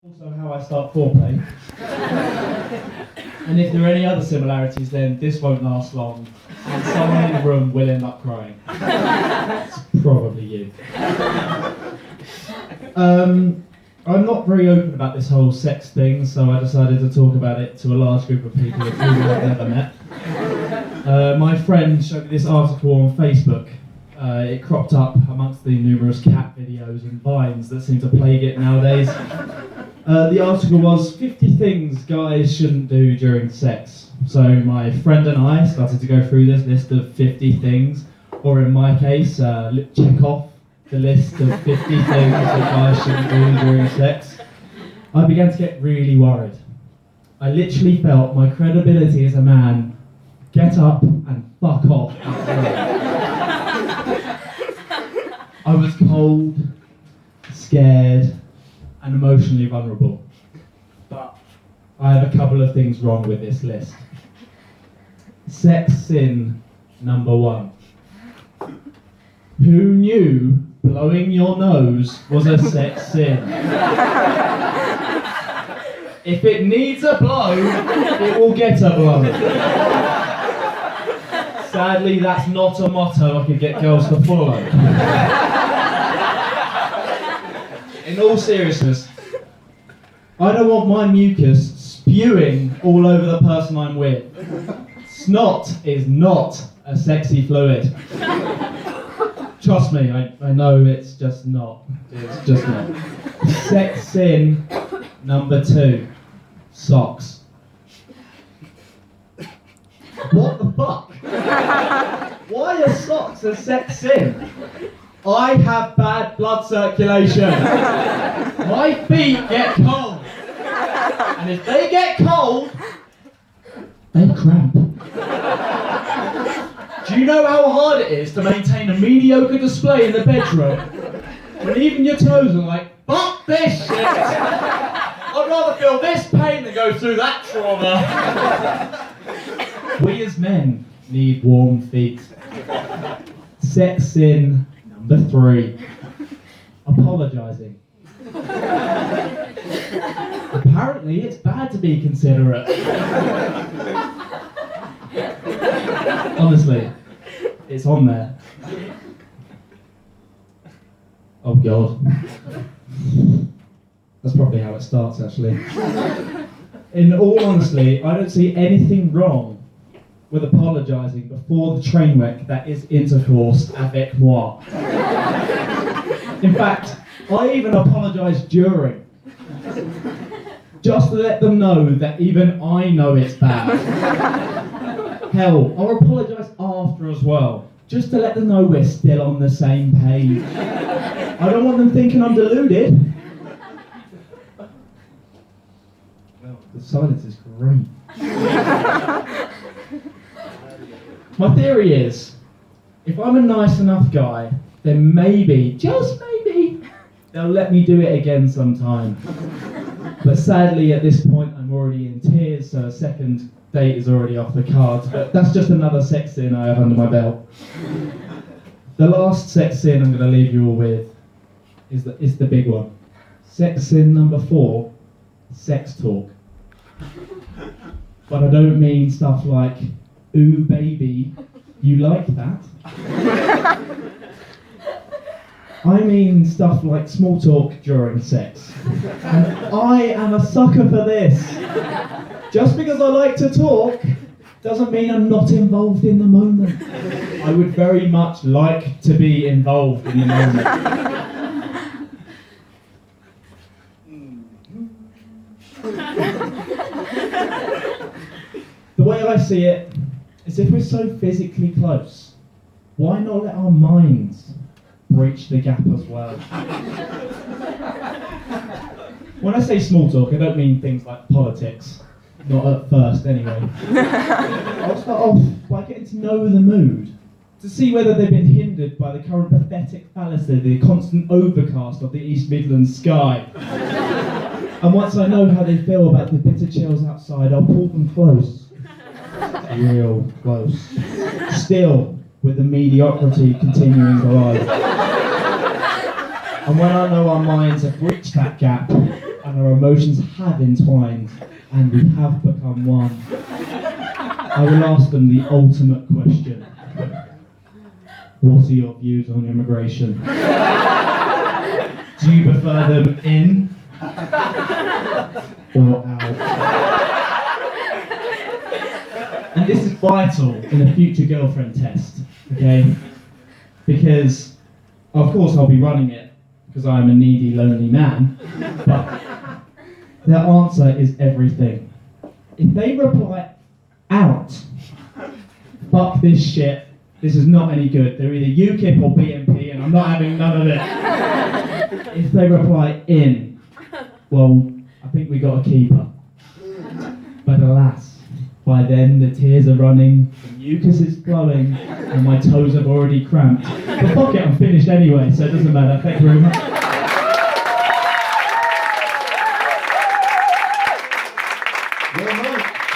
Also how I start foreplay. And if there are any other similarities, then this won't last long and someone in the room will end up crying. It's probably you. I'm not very open about this whole sex thing, so I decided to talk about it to a large group of people who I've never met. My friend showed me this article on Facebook. It cropped up amongst the numerous cat videos and vines that seem to plague it nowadays. The article was 50 things guys shouldn't do during sex. So my friend and I started to go through this list of 50 things, or in my case, check off the list of 50 things that guys shouldn't do during sex. I began to get really worried. I literally felt my credibility as a man get up and fuck off. I was cold, scared, and emotionally vulnerable. But I have a couple of things wrong with this list. Sex sin number 1. Who knew blowing your nose was a sex sin? If it needs a blow, it will get a blow. Sadly, that's not a motto I could get girls to follow. In all seriousness, I don't want my mucus spewing all over the person I'm with. Snot is not a sexy fluid. Trust me, I know it's just not. It's just not. Sex sin number 2. Socks. What the fuck? Why are socks a sex sin? I have bad blood circulation. My feet get cold. And if they get cold, they cramp. Do you know how hard it is to maintain a mediocre display in the bedroom when even your toes are like, fuck this shit? I'd rather feel this pain than go through that trauma. We as men need warm feet. Sex sin number 3. Apologising. Apparently it's bad to be considerate. Honestly, it's on there. Oh God. That's probably how it starts, actually. In all honesty, I don't see anything wrong with apologising before the train wreck that is intercourse avec moi. In fact, I even apologise during. Just to let them know that even I know it's bad. Hell, I'll apologise after as well, just to let them know we're still on the same page. I don't want them thinking I'm deluded. Well, the silence is great. My theory is, if I'm a nice enough guy, then maybe, just maybe, they'll let me do it again sometime. But sadly, at this point, I'm already in tears, so a second date is already off the cards. But that's just another sex sin I have under my belt. The last sex sin I'm going to leave you all with is the big one. Sex sin number 4, sex talk. But I don't mean stuff like, ooh baby, you like that? I mean stuff like small talk during sex. And I am a sucker for this. Just because I like to talk doesn't mean I'm not involved in the moment. I would very much like to be involved in the moment. The way I see it is if we're so physically close, why not let our minds breach the gap as well? When I say small talk, I don't mean things like politics. Not at first, anyway. I'll start off by getting to know the mood, to see whether they've been hindered by the current pathetic fallacy, the constant overcast of the East Midlands sky. And once I know how they feel about the bitter chills outside, I'll pull them close. Real close. Still, with the mediocrity continuing below. And when I know our minds have breached that gap, I and our emotions have entwined, and we have become one. I will ask them the ultimate question. What are your views on immigration? Do you prefer them in or out? And this is vital in a future girlfriend test, okay? Because, of course, I'll be running it because I am a needy, lonely man, but their answer is everything. If they reply out, fuck this shit, this is not any good, they're either UKIP or BNP and I'm not having none of it. If they reply in, well, I think we got a keeper. But alas, by then the tears are running, the mucus is flowing, and my toes have already cramped. But fuck it, I'm finished anyway, so it doesn't matter. Thank you very much. Well, Mike.